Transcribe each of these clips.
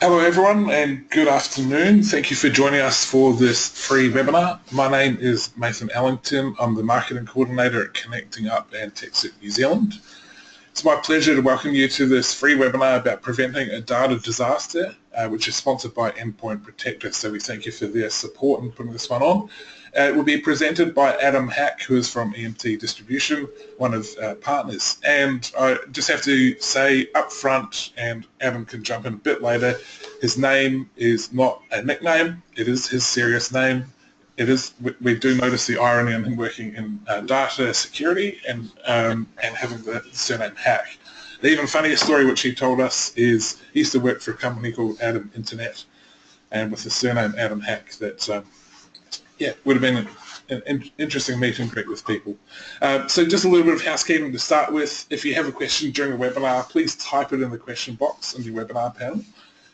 Hello everyone and good afternoon. Thank you for joining us for this free webinar. My name is Nathan Ellington. I'm the Marketing Coordinator at Connecting Up and TechSoup New Zealand. It's my pleasure to welcome you to this free webinar about preventing a data disaster, which is sponsored by Endpoint Protector. So we thank you for their support in putting this one on. It will be presented by Adam Hack, who is from EMT Distribution, one of our partners. And I just have to say up front, and Adam can jump in a bit later, his name is not a nickname. It is his serious name. We do notice the irony in him working in data security and having the surname Hack. The even funnier story which he told us is he used to work for a company called Adam Internet, and with the surname Adam Hack, that would have been an interesting meet and greet with people. So just a little bit of housekeeping to start with. If you have a question during the webinar, please type it in the question box in your webinar panel,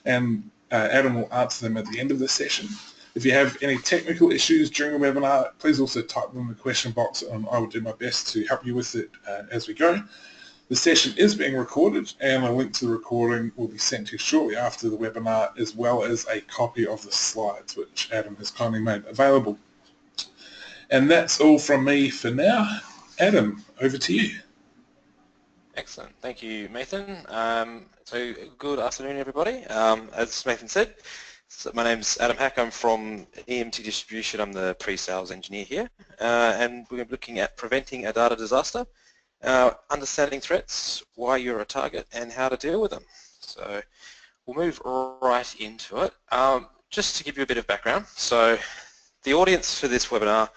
and Adam will answer them at the end of the session. If you have any technical issues during the webinar, please also type them in the question box, and I will do my best to help you with it as we go. The session is being recorded, and a link to the recording will be sent to you shortly after the webinar, as well as a copy of the slides, which Adam has kindly made available. And that's all from me for now. Adam, over to you. Excellent. Thank you, Nathan. So good afternoon, everybody. As Nathan said, my name's Adam Hack. I'm from EMT Distribution. I'm the pre-sales engineer here. And we're looking at preventing a data disaster, understanding threats, why you're a target, and how to deal with them. So we'll move right into it. Just to give you a bit of background. So the audience for this webinar,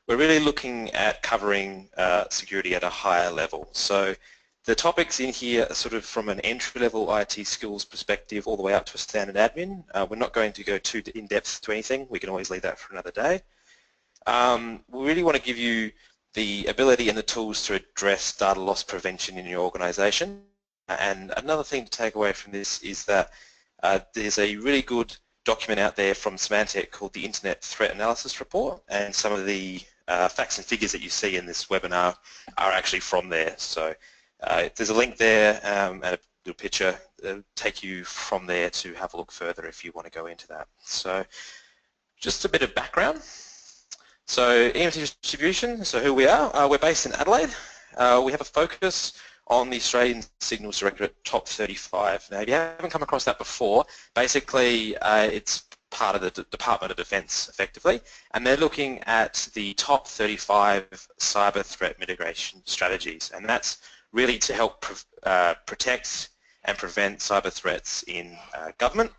we're really looking at covering security at a higher level. So the topics in here are sort of from an entry-level IT skills perspective all the way up to a standard admin. We're not going to go too in-depth to anything. We can always leave that for another day. We really want to give you the ability and the tools to address data loss prevention in your organization. And another thing to take away from this is that there's a really good document out there from Symantec called the Internet Threat Analysis Report, and some of the facts and figures that you see in this webinar are actually from there. So there's a link there and a little picture that'll take you from there to have a look further if you want to go into that. So just a bit of background. So EMT Distribution, so who we are, we're based in Adelaide. We have a focus on the Australian Signals Directorate Top 35. Now if you haven't come across that before, basically it's part of the Department of Defence effectively, and they're looking at the top 35 cyber threat mitigation strategies, and that's really to help protect and prevent cyber threats in government.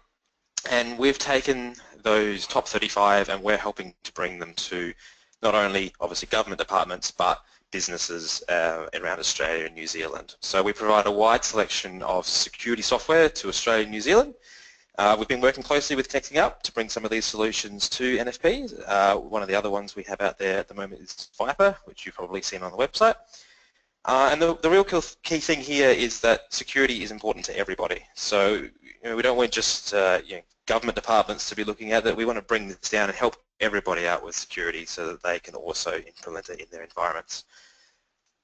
And we've taken those top 35 and we're helping to bring them to not only obviously government departments but businesses around Australia and New Zealand. So we provide a wide selection of security software to Australia and New Zealand. We've been working closely with Connecting Up to bring some of these solutions to NFPs. One of the other ones we have out there at the moment is Viper, which you've probably seen on the website. And the real key thing here is that security is important to everybody. So we don't want just government departments to be looking at it. We want to bring this down and help everybody out with security so that they can also implement it in their environments.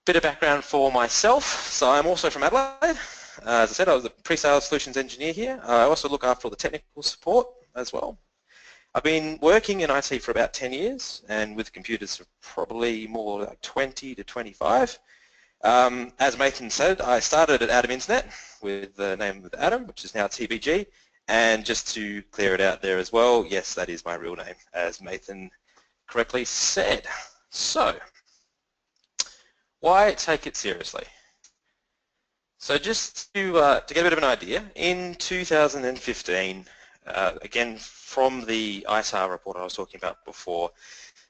Bit of background for myself. So I'm also from Adelaide. As I said, I was a pre-sales solutions engineer here. I also look after all the technical support as well. I've been working in IT for about 10 years, and with computers for probably more like 20 to 25. As Nathan said, I started at Adam Internet with the name of Adam, which is now TBG, and just to clear it out there as well, yes, that is my real name, as Nathan correctly said. So, why take it seriously? So just to get a bit of an idea, in 2015, again from the ITAR report I was talking about before,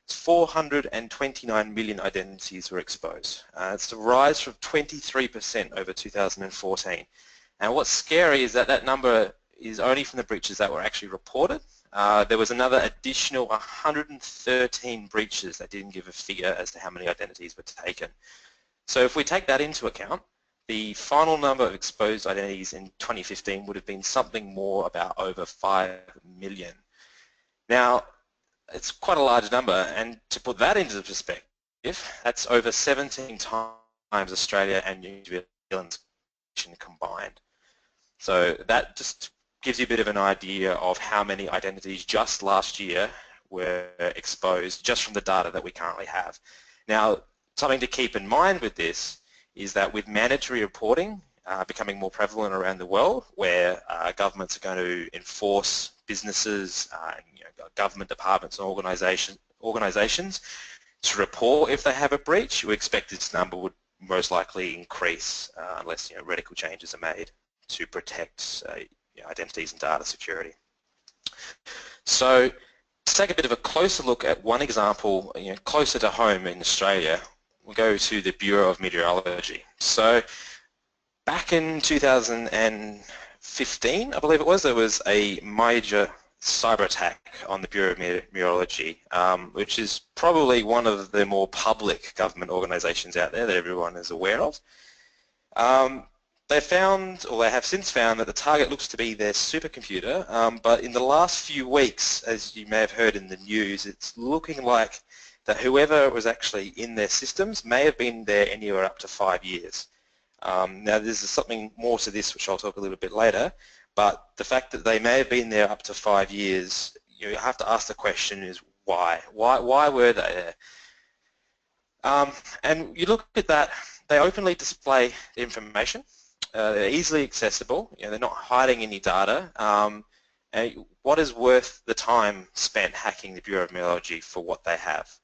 429 million identities were exposed. It's a rise from 23% over 2014. And what's scary is that that number is only from the breaches that were actually reported. There was another additional 113 breaches that didn't give a figure as to how many identities were taken. So if we take that into account, the final number of exposed identities in 2015 would have been something more about over 5 million. Now, it's quite a large number, and to put that into perspective, that's over 17 times Australia and New Zealand combined. So that just gives you a bit of an idea of how many identities just last year were exposed just from the data that we currently have. Now, something to keep in mind with this is that with mandatory reporting becoming more prevalent around the world, where governments are going to enforce businesses, government departments and organisations to report if they have a breach, we expect this number would most likely increase unless radical changes are made to protect identities and data security. So to take a bit of a closer look at one example, closer to home in Australia, we'll go to the Bureau of Meteorology. So back in 2015, I believe it was, there was a major cyber attack on the Bureau of Meteorology, which is probably one of the more public government organisations out there that everyone is aware of. They found, or they have since found, that the target looks to be their supercomputer, but in the last few weeks, as you may have heard in the news, it's looking like that whoever was actually in their systems may have been there anywhere up to 5 years. Now there's something more to this which I'll talk a little bit later, but the fact that they may have been there up to 5 years, you have to ask the question is why? Why were they there? And you look at that, they openly display the information. They're easily accessible. They're not hiding any data. And what is worth the time spent hacking the Bureau of Meteorology for what they have?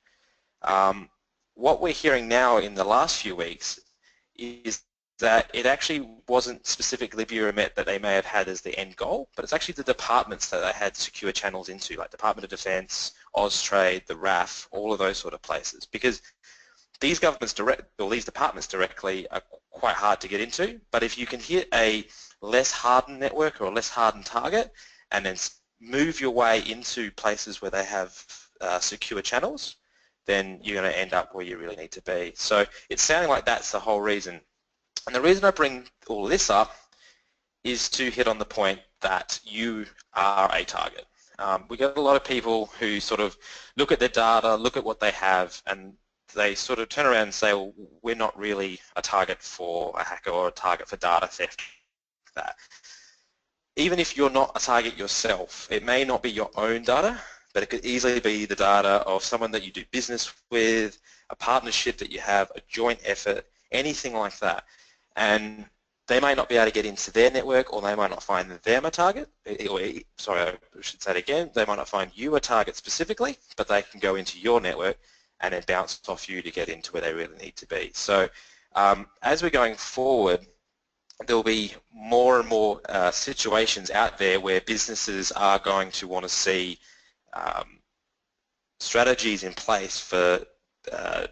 What we're hearing now in the last few weeks is that it actually wasn't specifically Bureau Met that they may have had as the end goal, but it's actually the departments that they had secure channels into, like Department of Defence, Austrade, the RAF, all of those sort of places. Because these governments these departments directly are quite hard to get into, but if you can hit a less hardened network or a less hardened target and then move your way into places where they have secure channels, then you're going to end up where you really need to be. So it's sounding like that's the whole reason. And the reason I bring all of this up is to hit on the point that you are a target. We get a lot of people who sort of look at their data, look at what they have, and they sort of turn around and say, well, we're not really a target for a hacker or a target for data theft. That. Even if you're not a target yourself, it may not be your own data, but it could easily be the data of someone that you do business with, a partnership that you have, a joint effort, anything like that. And they may not be able to get into their network, or they might not find them a target. Sorry, I should say it again. They might not find you a target specifically, but they can go into your network and then bounce off you to get into where they really need to be. So as we're going forward, there will be more and more situations out there where businesses are going to want to see strategies in place for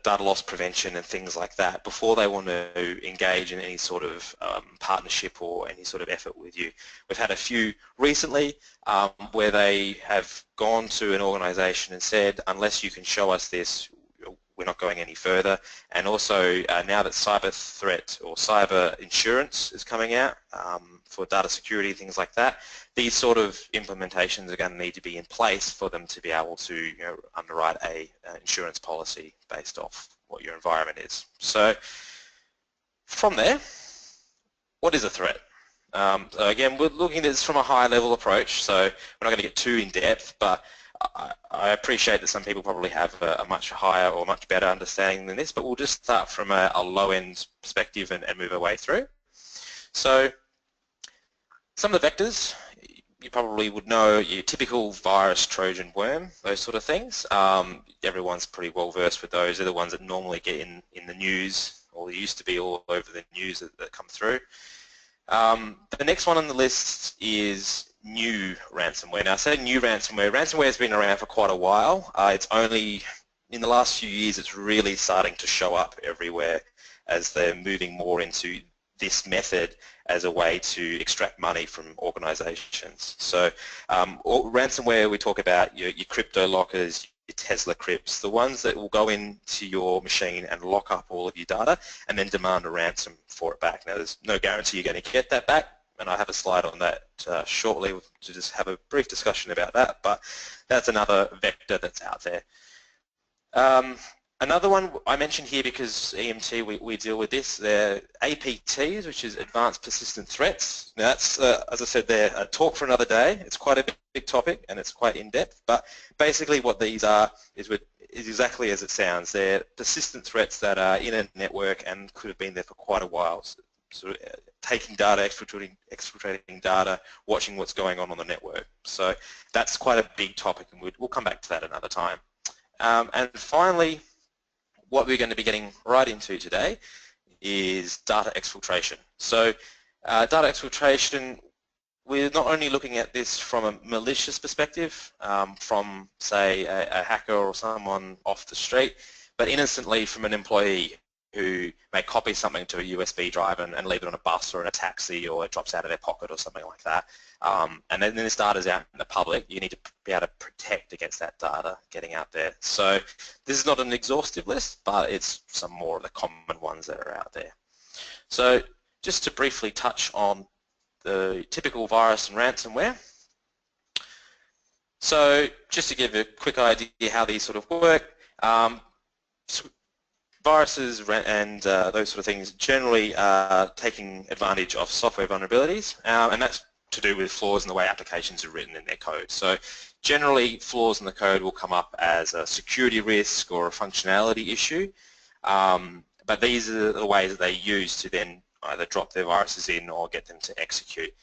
data loss prevention and things like that before they want to engage in any sort of partnership or any sort of effort with you. We've had a few recently where they have gone to an organisation and said, unless you can show us this, we're not going any further. And also now that cyber threat or cyber insurance is coming out for data security, things like that, these sort of implementations are going to need to be in place for them to be able to underwrite an insurance policy based off what your environment is. So from there, what is a threat? So again, we're looking at this from a high level approach, so we're not going to get too in depth, but I appreciate that some people probably have a much higher or much better understanding than this, but we'll just start from a low-end perspective and move our way through. So some of the vectors you probably would know, your typical virus, Trojan, worm, those sort of things. Everyone's pretty well versed with those. They're the ones that normally get in the news, or used to be all over the news that come through. The next one on the list is new ransomware. Now I say new ransomware. Ransomware has been around for quite a while. It's only in the last few years it's really starting to show up everywhere as they're moving more into this method as a way to extract money from organizations. So ransomware, we talk about your crypto lockers, your Tesla crypts, the ones that will go into your machine and lock up all of your data and then demand a ransom for it back. Now there's no guarantee you're going to get that back, and I have a slide on that shortly to just have a brief discussion about that, but that's another vector that's out there. Another one I mentioned here because EMT, we deal with this, they're APTs, which is Advanced Persistent Threats. Now that's, as I said, they're a talk for another day. It's quite a big topic and it's quite in-depth, but basically what these are is exactly as it sounds. They're persistent threats that are in a network and could have been there for quite a while. So taking data, exfiltrating data, watching what's going on the network. So that's quite a big topic, and we'll come back to that another time. And finally, what we're going to be getting right into today is data exfiltration. So data exfiltration, we're not only looking at this from a malicious perspective, from say a hacker or someone off the street, but innocently from an employee who may copy something to a USB drive and leave it on a bus or in a taxi, or it drops out of their pocket or something like that. And then this data is out in the public. You need to be able to protect against that data getting out there. So this is not an exhaustive list, but it's some more of the common ones that are out there. So just to briefly touch on the typical virus and ransomware. So just to give a quick idea how these sort of work, viruses and those sort of things generally are taking advantage of software vulnerabilities, and that's to do with flaws in the way applications are written in their code. So generally flaws in the code will come up as a security risk or a functionality issue, but these are the ways that they use to then either drop their viruses in or get them to execute.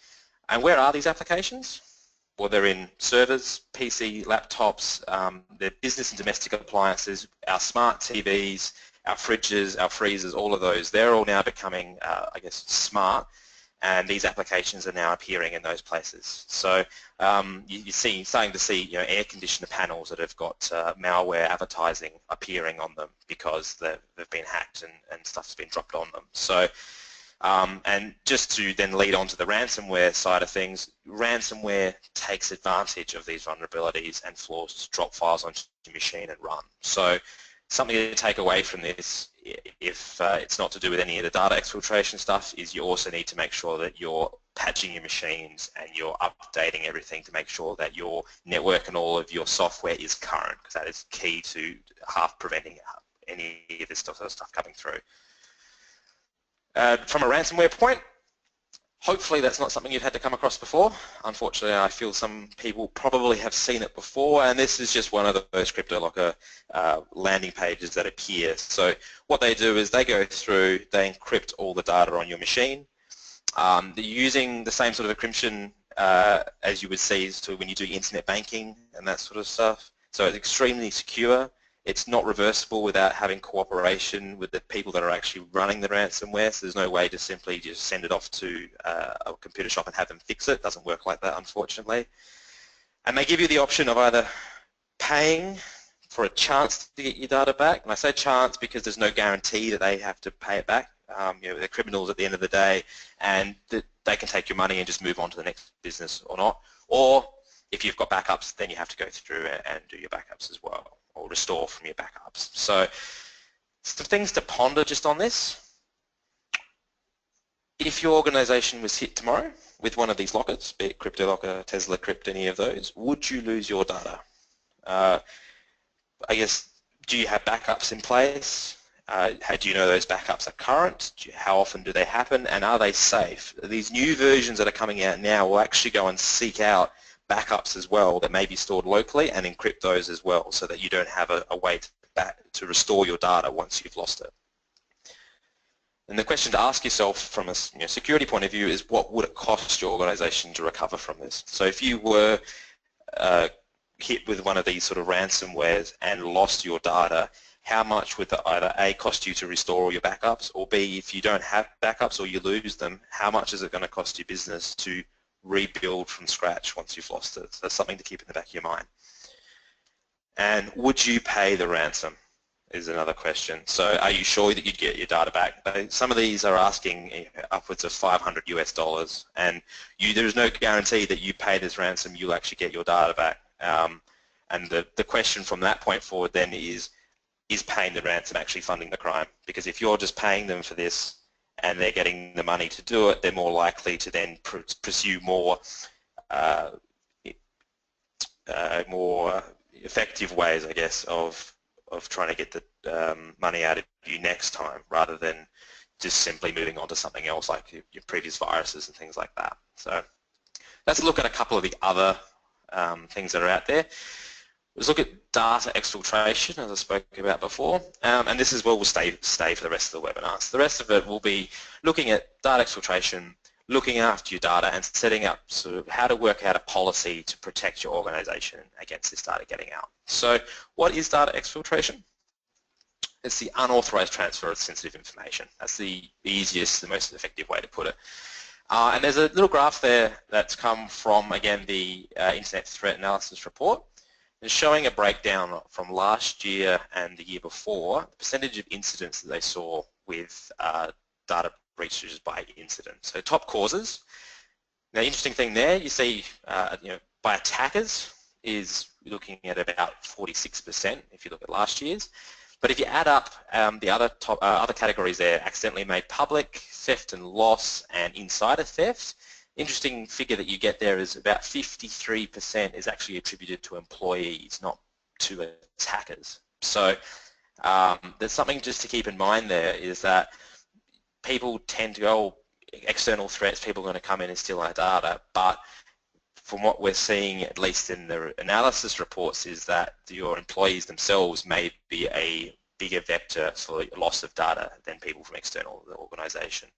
And where are these applications? Well, they're in servers, PC, laptops, they're business and domestic appliances, our smart TVs, our fridges, our freezers, all of those, they're all now becoming, I guess, smart, and these applications are now appearing in those places. So you're starting to see, air conditioner panels that have got malware advertising appearing on them because they've been hacked and stuff's been dropped on them. So, and just to then lead on to the ransomware side of things, ransomware takes advantage of these vulnerabilities and flaws to drop files onto your machine and run. So something to take away from this, if it's not to do with any of the data exfiltration stuff, is you also need to make sure that you're patching your machines and you're updating everything to make sure that your network and all of your software is current, because that is key to half preventing any of this stuff coming through. From a ransomware point, hopefully that's not something you've had to come across before. Unfortunately, I feel some people probably have seen it before, and this is just one of those CryptoLocker landing pages that appear. So what they do is they go through, they encrypt all the data on your machine. They're using the same sort of encryption as you would see when you do internet banking and that sort of stuff. So it's extremely secure. It's not reversible without having cooperation with the people that are actually running the ransomware, so there's no way to simply just send it off to a computer shop and have them fix it. It doesn't work like that, unfortunately. And they give you the option of either paying for a chance to get your data back, and I say chance because there's no guarantee that they have to pay it back. They're criminals at the end of the day, and they can take your money and just move on to the next business or not. Or if you've got backups, then you have to go through and do your backups as well, or restore from your backups. So some things to ponder just on this. If your organization was hit tomorrow with one of these lockers, be it CryptoLocker, Tesla Crypt, any of those, would you lose your data? I guess, do you have backups in place? Do you know those backups are current? How often do they happen? And are they safe? These new versions that are coming out now will actually go and seek out backups as well that may be stored locally and encrypt those as well, so that you don't have a way to restore your data once you've lost it. And the question to ask yourself from a security point of view is, what would it cost your organization to recover from this? So if you were hit with one of these sort of ransomwares and lost your data, how much would it either A, cost you to restore all your backups, or B, if you don't have backups or you lose them, how much is it going to cost your business to rebuild from scratch once you've lost it? So that's something to keep in the back of your mind. And would you pay the ransom is another question. So are you sure that you'd get your data back? Some of these are asking upwards of $500 US, and there's no guarantee that you pay this ransom you'll actually get your data back. And the question from that point forward then is paying the ransom actually funding the crime? Because if you're just paying them for this and they're getting the money to do it, they're more likely to then pursue more more effective ways, I guess, of of trying to get the money out of you next time, rather than just simply moving on to something else like your previous viruses and things like that. So let's look at a couple of the other things that are out there. Let's look at data exfiltration, as I spoke about before, and this is where we'll stay for the rest of the webinar. So the rest of it will be looking at data exfiltration, looking after your data, and setting up sort of how to work out a policy to protect your organization against this data getting out. So what is data exfiltration? It's the unauthorized transfer of sensitive information. That's the easiest, the most effective way to put it. And there's a little graph there that's come from, again, the Internet Threat Analysis Report. It's showing a breakdown from last year and the year before, the percentage of incidents that they saw with data breaches by incident. So top causes. Now, interesting thing there, you see, by attackers is looking at about 46% if you look at last year's. But if you add up the other categories there, accidentally made public, theft and loss, and insider theft, interesting figure that you get there is about 53% is actually attributed to employees, not to attackers. So there's something just to keep in mind there, is that people tend to go, external threats, people are going to come in and steal our data, but from what we're seeing, at least in the analysis reports, is that your employees themselves may be a bigger vector for loss of data than people from external the organization.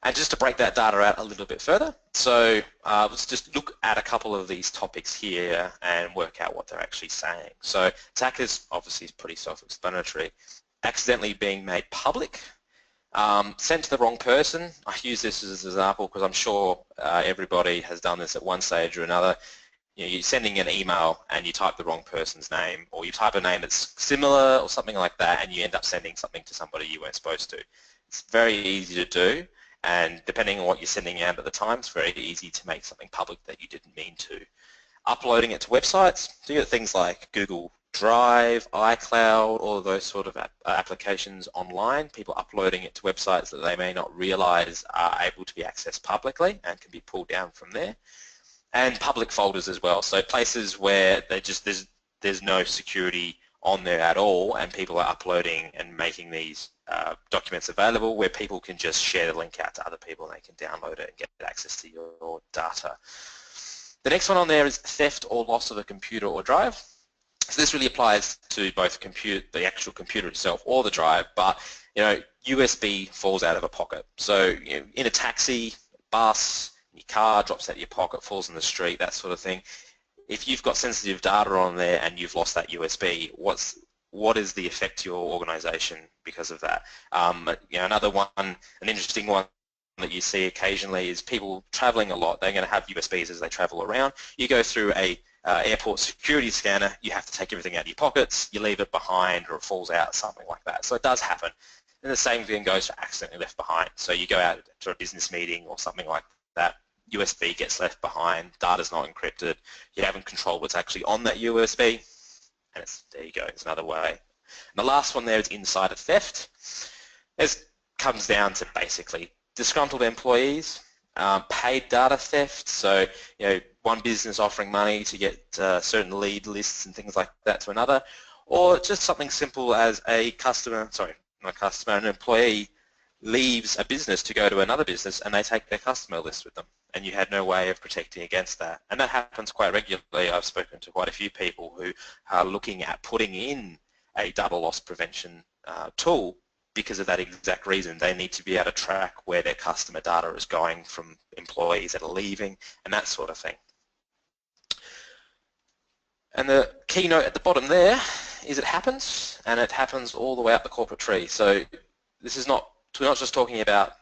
And just to break that data out a little bit further, so let's just look at a couple of these topics here and work out what they're actually saying. So attackers obviously is pretty self-explanatory. Accidentally being made public, sent to the wrong person. I use this as an example because I'm sure everybody has done this at one stage or another. You're sending an email and you type the wrong person's name, or you type a name that's similar or something like that, and you end up sending something to somebody you weren't supposed to. It's very easy to do, and depending on what you're sending out at the time, it's very easy to make something public that you didn't mean to. Uploading it to websites, so you got things like Google Drive, iCloud, all of those sort of applications online, people uploading it to websites that they may not realize are able to be accessed publicly and can be pulled down from there. And public folders as well, so places where there's no security on there at all, and people are uploading and making these documents available where people can just share the link out to other people and they can download it and get access to your data. The next one on there is theft or loss of a computer or drive. So this really applies to both the actual computer itself or the drive, but USB falls out of a pocket. So in a taxi, bus, your car drops out of your pocket, falls in the street, that sort of thing. If you've got sensitive data on there and you've lost that USB, what is the effect to your organization because of that? Another one, an interesting one that you see occasionally is people traveling a lot. They're going to have USBs as they travel around. You go through a airport security scanner, you have to take everything out of your pockets, you leave it behind or it falls out, something like that. So it does happen. And the same thing goes for accidentally left behind. So you go out to a business meeting or something like that, USB gets left behind, data's not encrypted, you haven't controlled what's actually on that USB, and there you go, it's another way. And the last one there is insider theft. This comes down to basically disgruntled employees, paid data theft, so one business offering money to get certain lead lists and things like that to another, or just something simple as an employee leaves a business to go to another business and they take their customer list with them, and you had no way of protecting against that. And that happens quite regularly. I've spoken to quite a few people who are looking at putting in a data loss prevention tool because of that exact reason. They need to be able to track where their customer data is going from employees that are leaving and that sort of thing. And the keynote at the bottom there is it happens, and it happens all the way up the corporate tree. So this is not, we're not just talking about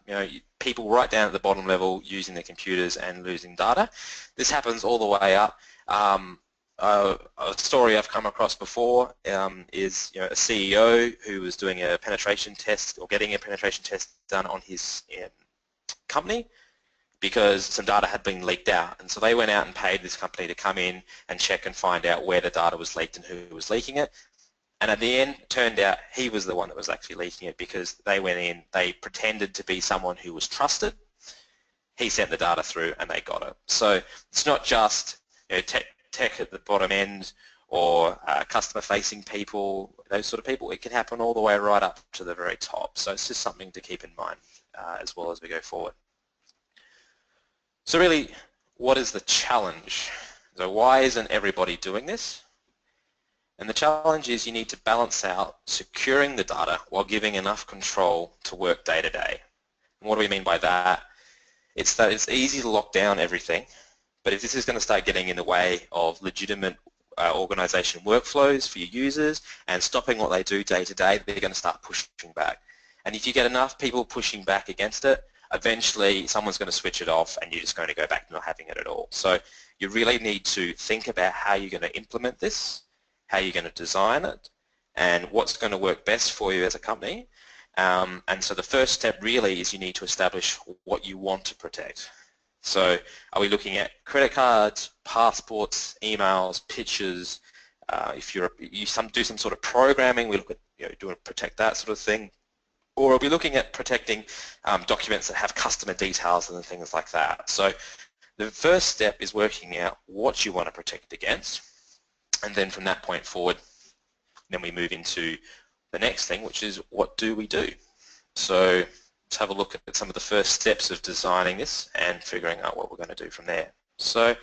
people right down at the bottom level using their computers and losing data. This happens all the way up. A story I've come across before is a CEO who was doing a penetration test or getting a penetration test done on his company because some data had been leaked out, and so they went out and paid this company to come in and check and find out where the data was leaked and who was leaking it. And at the end, it turned out he was the one that was actually leaking it because they went in, they pretended to be someone who was trusted. He sent the data through and they got it. So it's not just tech at the bottom end or customer-facing people, those sort of people. It can happen all the way right up to the very top. So it's just something to keep in mind as well as we go forward. So really, what is the challenge? So why isn't everybody doing this? And the challenge is you need to balance out securing the data while giving enough control to work day to day. And what do we mean by that? It's that it's easy to lock down everything, but if this is going to start getting in the way of legitimate organization workflows for your users and stopping what they do day to day, they're going to start pushing back. And if you get enough people pushing back against it, eventually someone's going to switch it off and you're just going to go back to not having it at all. So you really need to think about how you're going to implement this, how you're going to design it, and what's going to work best for you as a company. And so the first step really is you need to establish what you want to protect. So are we looking at credit cards, passports, emails, pictures? If you do some sort of programming, we look at doing protect that sort of thing. Or are we looking at protecting documents that have customer details and things like that? So the first step is working out what you want to protect against, and then from that point forward, then we move into the next thing, which is what do we do? So let's have a look at some of the first steps of designing this and figuring out what we're going to do from there. So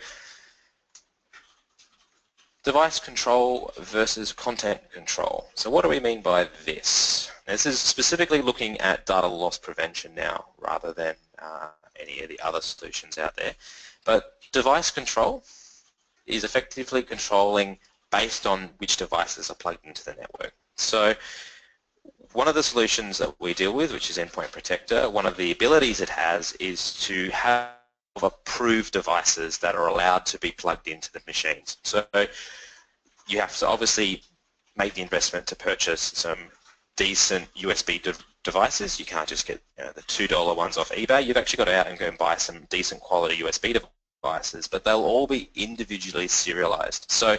device control versus content control. So what do we mean by this? This is specifically looking at data loss prevention now rather than any of the other solutions out there. But device control is effectively controlling based on which devices are plugged into the network. So one of the solutions that we deal with, which is Endpoint Protector, one of the abilities it has is to have approved devices that are allowed to be plugged into the machines. So you have to obviously make the investment to purchase some decent USB devices. You can't just get the $2 ones off eBay. You've actually got to go out and go and buy some decent quality USB devices, but they'll all be individually serialized. So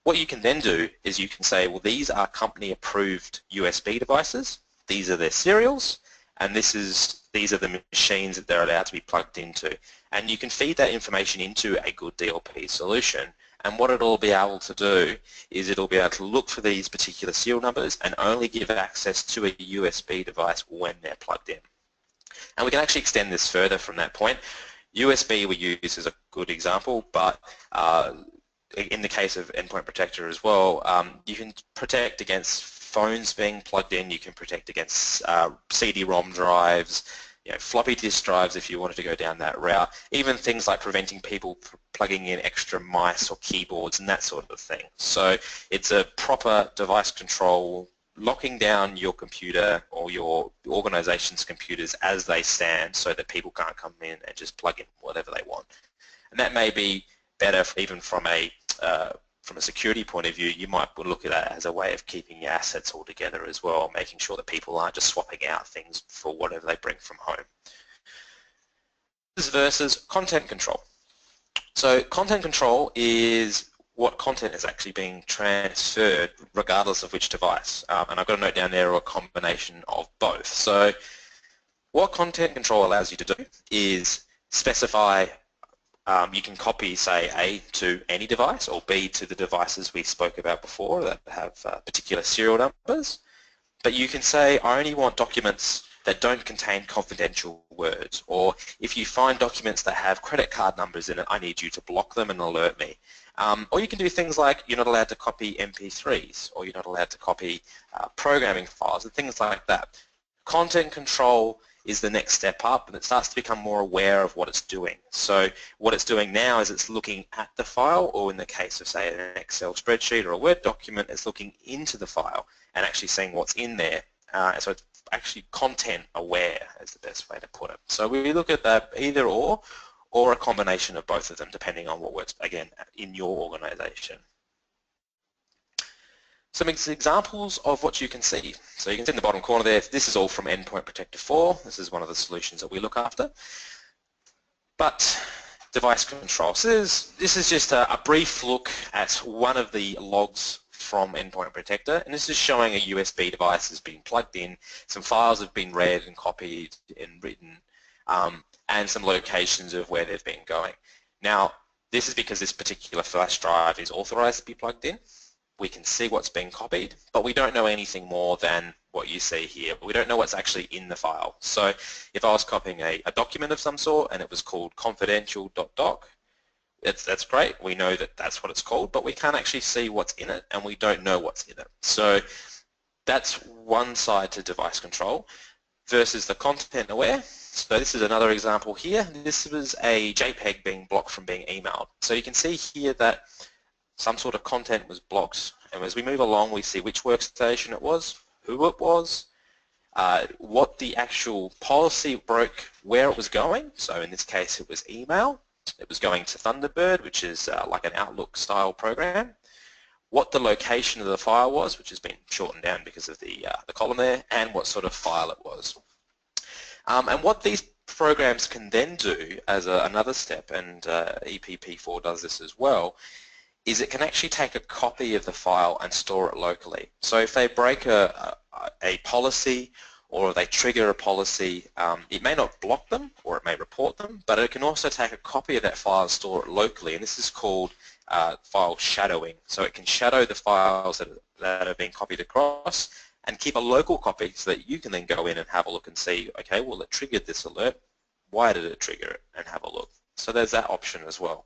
what you can then do is you can say, well, these are company approved USB devices, these are their serials, and these are the machines that they're allowed to be plugged into. And you can feed that information into a good DLP solution. And what it'll be able to do is it'll be able to look for these particular serial numbers and only give access to a USB device when they're plugged in. And we can actually extend this further from that point. USB we use as a good example, but in the case of Endpoint Protector as well, you can protect against phones being plugged in, you can protect against CD-ROM drives, floppy disk drives if you wanted to go down that route, even things like preventing people plugging in extra mice or keyboards and that sort of thing. So it's a proper device control, locking down your computer or your organization's computers as they stand so that people can't come in and just plug in whatever they want. And that may be better even from a security point of view. You might look at that as a way of keeping your assets all together as well, making sure that people aren't just swapping out things for whatever they bring from home. This versus content control. So content control is what content is actually being transferred regardless of which device. And I've got a note down there, or a combination of both. So what content control allows you to do is specify you can copy, say, A to any device or B to the devices we spoke about before that have particular serial numbers. But you can say, I only want documents that don't contain confidential words, or if you find documents that have credit card numbers in it, I need you to block them and alert me. Or you can do things like you're not allowed to copy MP3s, or you're not allowed to copy programming files and things like that. Content control is the next step up, and it starts to become more aware of what it's doing. So what it's doing now is it's looking at the file, or in the case of, say, an Excel spreadsheet or a Word document, it's looking into the file and actually seeing what's in there. So it's actually content aware is the best way to put it. So we look at that either or a combination of both of them, depending on what works, again, in your organization. Some examples of what you can see. So you can see in the bottom corner there, this is all from Endpoint Protector 4. This is one of the solutions that we look after. But device control. So this is just a brief look at one of the logs from Endpoint Protector, and this is showing a USB device has been plugged in, some files have been read and copied and written, and some locations of where they've been going. Now, This is because this particular flash drive is authorized to be plugged in. We can see what's being copied, but we don't know anything more than what you see here. We don't know what's actually in the file. So if I was copying a document of some sort and it was called confidential.doc, that's great. We know that that's what it's called, but we can't actually see what's in it, and we don't know what's in it. So that's one side to device control versus the content aware. So this is another example here. This was a JPEG being blocked from being emailed. So you can see here that some sort of content was blocked, and as we move along we see which workstation it was, who it was, what the actual policy broke, where it was going. So in this case it was email. It was going to Thunderbird, which is like an Outlook style program. What the location of the file was, which has been shortened down because of the column there, and what sort of file it was. And what these programs can then do as another step, and EPP4 does this as well, is it can actually take a copy of the file and store it locally. So if they break a policy or they trigger a policy, it may not block them or it may report them, but it can also take a copy of that file and store it locally, and this is called file shadowing. So it can shadow the files that have been copied across and keep a local copy so that you can then go in and have a look and see, okay, well it triggered this alert, why did it trigger it, and have a look. So there's that option as well.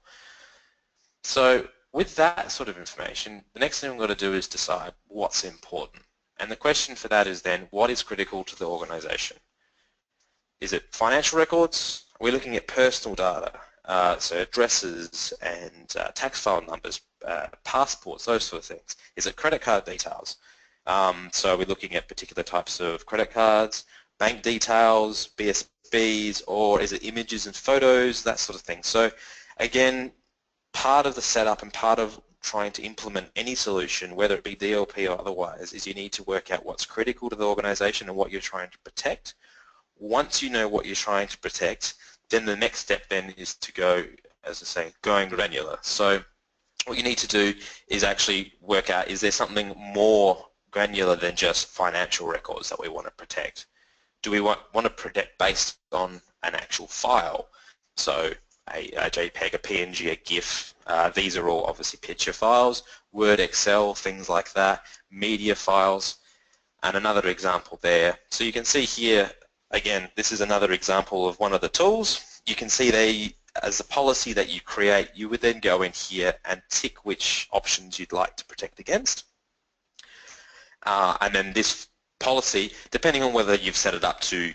So with that sort of information, the next thing we've got to do is decide what's important. And the question for that is then, what is critical to the organization? Is it financial records? Are we looking at personal data? So addresses and tax file numbers, passports, those sort of things. Is it credit card details? So we're looking at particular types of credit cards, bank details, BSBs, or is it images and photos, that sort of thing. So again, part of the setup and part of trying to implement any solution, whether it be DLP or otherwise, is you need to work out what's critical to the organization and what you're trying to protect. Once you know what you're trying to protect, then the next step then is to go, as I say, going granular. So what you need to do is actually work out, is there something more granular than just financial records that we want to protect? Do we want to protect based on an actual file? So a JPEG, a PNG, a GIF, these are all obviously picture files, Word, Excel, things like that, media files, and another example there. So you can see here, again, this is another example of one of the tools. You can see as a policy that you create, you would then go in here and tick which options you'd like to protect against. And then this policy, depending on whether you've set it up to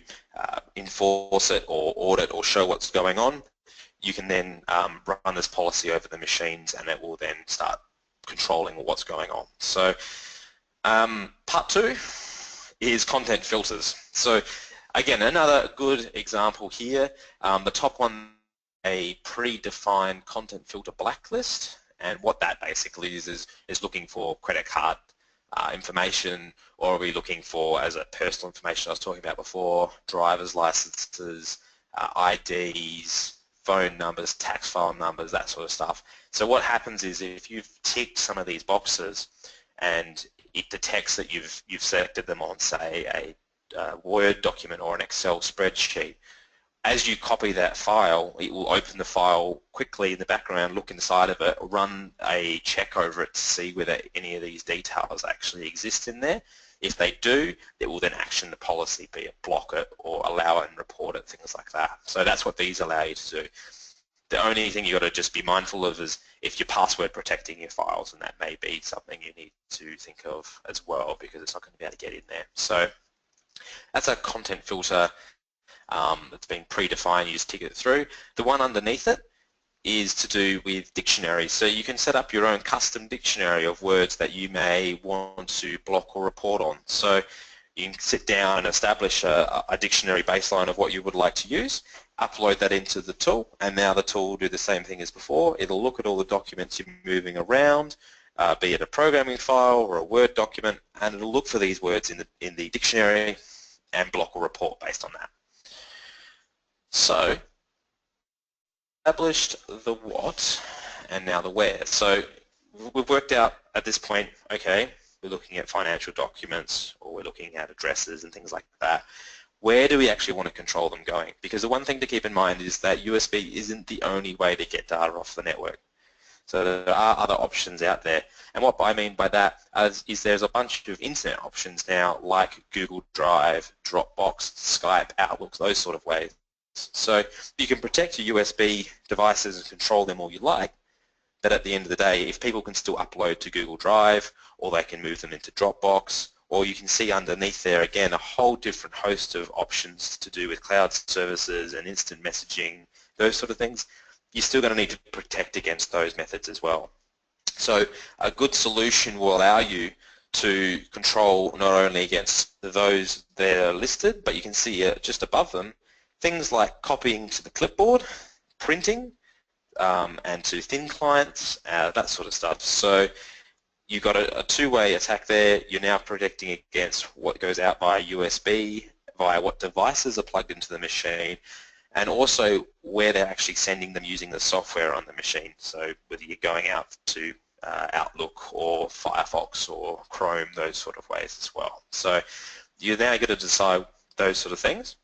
enforce it or audit or show what's going on, you can then run this policy over the machines and it will then start controlling what's going on. So part two is content filters. So again, another good example here. The top one, a predefined content filter blacklist, and what that basically is looking for credit card information, or are we looking for, as a personal information I was talking about before, driver's licenses, IDs, phone numbers, tax file numbers, that sort of stuff. So what happens is if you've ticked some of these boxes and it detects that you've selected them on, say, a Word document or an Excel spreadsheet, as you copy that file, it will open the file quickly in the background, look inside of it, run a check over it to see whether any of these details actually exist in there. If they do, it will then action the policy, be it block it or allow it and report it, things like that. So that's what these allow you to do. The only thing you've got to just be mindful of is if you're password protecting your files, and that may be something you need to think of as well, because it's not going to be able to get in there. So that's a content filter that's been predefined. You just tick it through. The one underneath it is to do with dictionaries. So you can set up your own custom dictionary of words that you may want to block or report on. So you can sit down and establish a dictionary baseline of what you would like to use, upload that into the tool, and now the tool will do the same thing as before. It'll look at all the documents you're moving around, be it a programming file or a Word document, and it'll look for these words in the dictionary and block or report based on that. So established the what and now the where. So we've worked out at this point, okay, we're looking at financial documents or we're looking at addresses and things like that. where do we actually want to control them going? Because the one thing to keep in mind is that USB isn't the only way to get data off the network. So there are other options out there. And what I mean by that is there's a bunch of internet options now, like Google Drive, Dropbox, Skype, Outlook, those sort of ways. So you can protect your USB devices and control them all you like, but at the end of the day, if people can still upload to Google Drive, or they can move them into Dropbox, or you can see underneath there, again, a whole different host of options to do with cloud services and instant messaging, those sort of things, you're still going to need to protect against those methods as well. So a good solution will allow you to control not only against those that are listed, but you can see just above them, things like copying to the clipboard, printing, and to thin clients, that sort of stuff. So you've got a two-way attack there. You're now protecting against what goes out via USB, via what devices are plugged into the machine, and also where they're actually sending them using the software on the machine. So whether you're going out to Outlook or Firefox or Chrome, those sort of ways as well. So you're now going to decide those sort of things.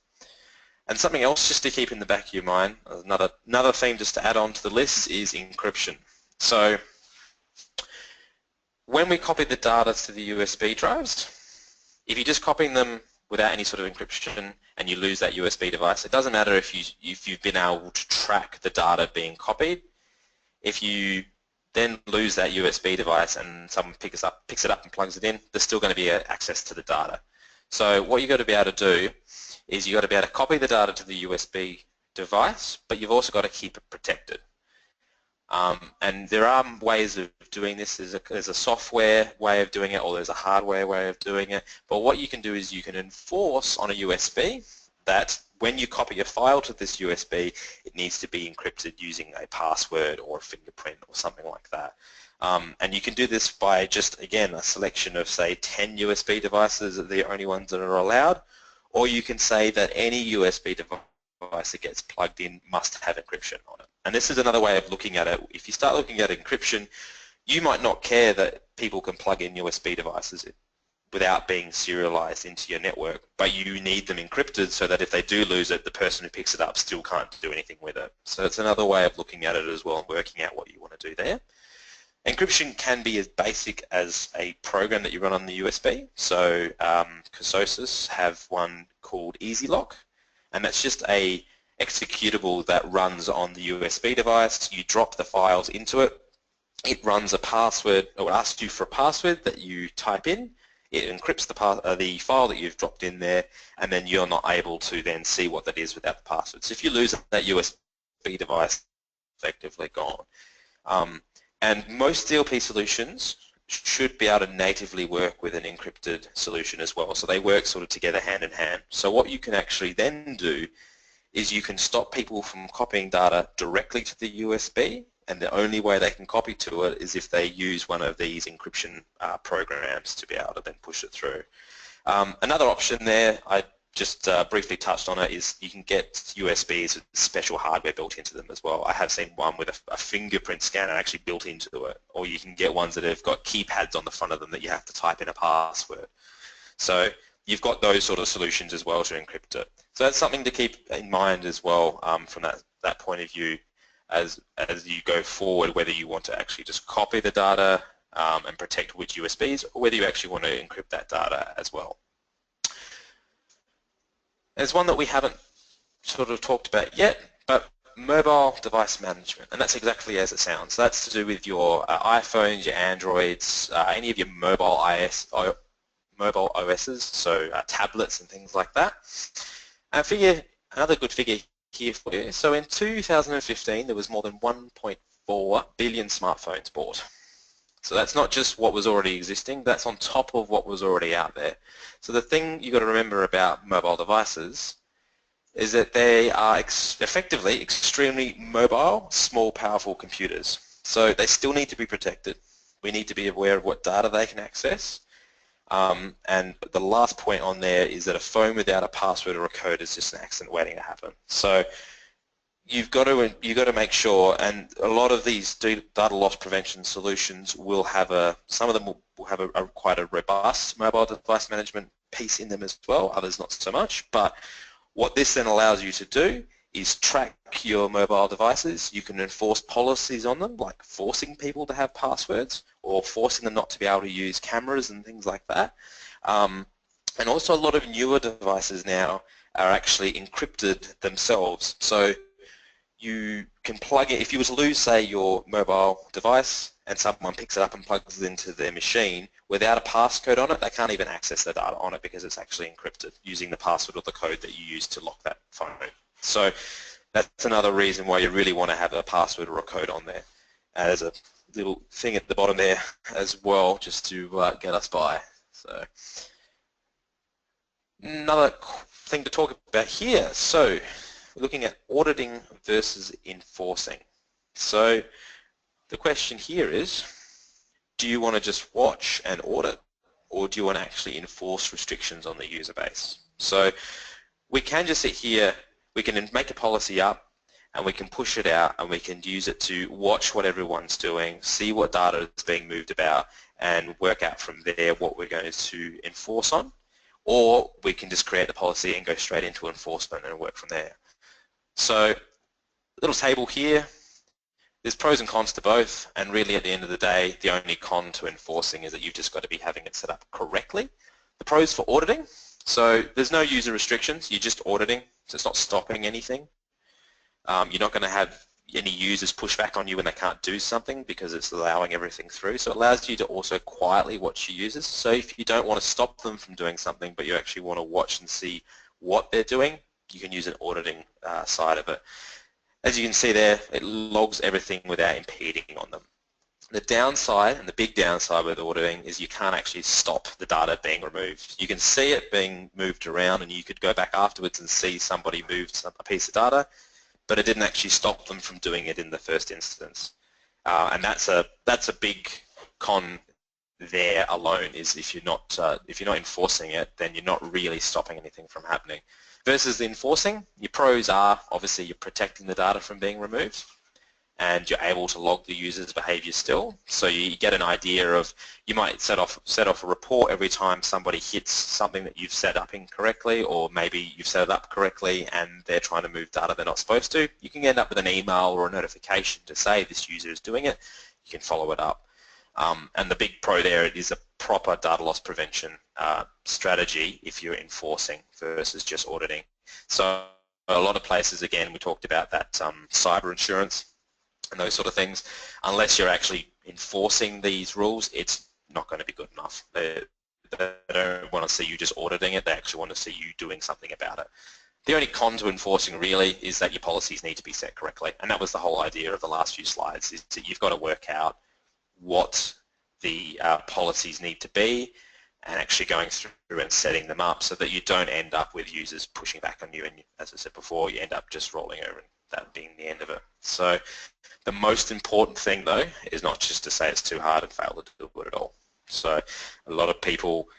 And something else just to keep in the back of your mind, another theme just to add on to the list is encryption. So when we copy the data to the USB drives, if you're just copying them without any sort of encryption and you lose that USB device, it doesn't matter if you've been able to track the data being copied. If you then lose that USB device and someone picks it up and plugs it in, there's still going to be access to the data. So what you've got to be able to do is you've got to be able to copy the data to the USB device, but you've also got to keep it protected. And there are ways of doing this. There's a software way of doing it, or there's a hardware way of doing it. But what you can do is you can enforce on a USB that when you copy a file to this USB, it needs to be encrypted using a password or a fingerprint or something like that. And you can do this by just, again, a selection of, say, 10 USB devices are the only ones that are allowed, or you can say that any USB device that gets plugged in must have encryption on it. And this is another way of looking at it. If you start looking at encryption, you might not care that people can plug in USB devices without being serialized into your network, but you need them encrypted so that if they do lose it, the person who picks it up still can't do anything with it. So it's another way of looking at it as well and working out what you want to do there. Encryption can be as basic as a program that you run on the USB. So Casosis have one called EasyLock, and that's just a executable that runs on the USB device. You drop the files into it. It runs a password, or asks you for a password that you type in. It encrypts the file that you've dropped in there, and then you're not able to then see what that is without the password. So if you lose that USB device, it's effectively gone. And most DLP solutions should be able to natively work with an encrypted solution as well. So they work sort of together hand in hand. So what you can actually then do is you can stop people from copying data directly to the USB, and the only way they can copy to it is if they use one of these encryption programs to be able to then push it through. Another option there, I just briefly touched on it, is you can get USBs with special hardware built into them as well. I have seen one with a fingerprint scanner actually built into it, or you can get ones that have got keypads on the front of them that you have to type in a password. So you've got those sort of solutions as well to encrypt it. So that's something to keep in mind as well from that point of view as you go forward, whether you want to actually just copy the data and protect which USBs, or whether you actually want to encrypt that data as well. There's one that we haven't sort of talked about yet, but mobile device management, and that's exactly as it sounds. That's to do with your iPhones, your Androids, any of your mobile OSs, so tablets and things like that. Another good figure here for you. So in 2015, there was more than 1.4 billion smartphones bought. So that's not just what was already existing, that's on top of what was already out there. So the thing you've got to remember about mobile devices is that they are effectively extremely mobile, small, powerful computers. So they still need to be protected. We need to be aware of what data they can access. And the last point on there is that a phone without a password or a code is just an accident waiting to happen. So you've got to make sure, and a lot of these data loss prevention solutions will have some of them will have quite a robust mobile device management piece in them as well, others not so much. But what this then allows you to do is track your mobile devices. You can enforce policies on them, like forcing people to have passwords or forcing them not to be able to use cameras and things like that. And also a lot of newer devices now are actually encrypted themselves. So you can plug it, if you were to lose, say, your mobile device and someone picks it up and plugs it into their machine, without a passcode on it, they can't even access the data on it because it's actually encrypted using the password or the code that you use to lock that phone. So that's another reason why you really want to have a password or a code on there. There's a little thing at the bottom there as well, just to get us by. So another thing to talk about here. So we're looking at auditing versus enforcing. So the question here is, do you want to just watch and audit, or do you want to actually enforce restrictions on the user base? So we can just sit here, we can make a policy up, and we can push it out, and we can use it to watch what everyone's doing, see what data is being moved about, and work out from there what we're going to enforce on. Or we can just create the policy and go straight into enforcement and work from there. So little table here, there's pros and cons to both, and really at the end of the day, the only con to enforcing is that you've just got to be having it set up correctly. The pros for auditing, so there's no user restrictions, you're just auditing, so it's not stopping anything. You're not going to have any users push back on you when they can't do something because it's allowing everything through. So it allows you to also quietly watch your users. So if you don't want to stop them from doing something, but you actually want to watch and see what they're doing, you can use an auditing side of it. As you can see there, it logs everything without impeding on them. The downside, and the big downside with auditing, is you can't actually stop the data being removed. You can see it being moved around, and you could go back afterwards and see somebody moved a piece of data, but it didn't actually stop them from doing it in the first instance. And that's a big con there alone, is if you're not enforcing it, then you're not really stopping anything from happening. Versus the enforcing, your pros are obviously you're protecting the data from being removed, and you're able to log the user's behavior still. So you get an idea of, you might set off a report every time somebody hits something that you've set up incorrectly, or maybe you've set it up correctly and they're trying to move data they're not supposed to. You can end up with an email or a notification to say this user is doing it. You can follow it up. And the big pro there is a proper data loss prevention strategy if you're enforcing versus just auditing. So a lot of places, again, we talked about that cyber insurance and those sort of things. Unless you're actually enforcing these rules, it's not going to be good enough. They don't want to see you just auditing it, they actually want to see you doing something about it. The only con to enforcing really is that your policies need to be set correctly, and that was the whole idea of the last few slides, is that you've got to work out what the policies need to be and actually going through and setting them up so that you don't end up with users pushing back on you, and as I said before, you end up just rolling over and that being the end of it. So the most important thing though is not just to say it's too hard and fail to do it at all. So a lot of people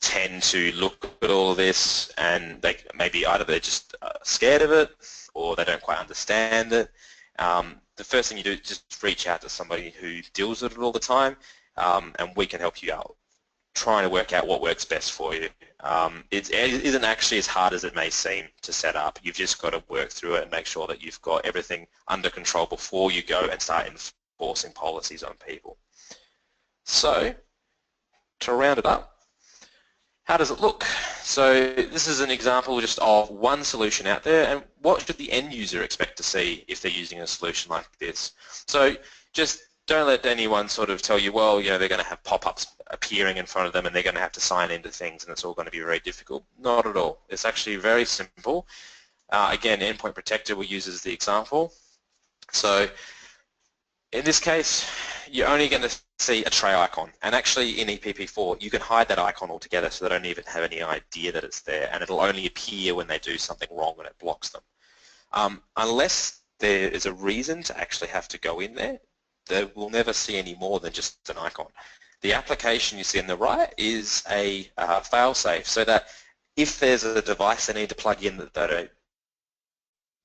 tend to look at all of this and they maybe either they're just scared of it or they don't quite understand it. The first thing you do is just reach out to somebody who deals with it all the time, and we can help you out trying to work out what works best for you. It isn't actually as hard as it may seem to set up. You've just got to work through it and make sure that you've got everything under control before you go and start enforcing policies on people. So to round it up, how does it look? So this is an example just of one solution out there, and what should the end user expect to see if they're using a solution like this? So just don't let anyone sort of tell you, well, you know, they're going to have pop-ups appearing in front of them and they're going to have to sign into things and it's all going to be very difficult. Not at all. It's actually very simple. Again, Endpoint Protector we use as the example. So in this case, you're only going to see a tray icon, and actually in EPP4 you can hide that icon altogether so they don't even have any idea that it's there, and it'll only appear when they do something wrong and it blocks them. Unless there is a reason to actually have to go in there, they will never see any more than just an icon. The application you see on the right is a fail-safe, so that if there's a device they need to plug in that they don't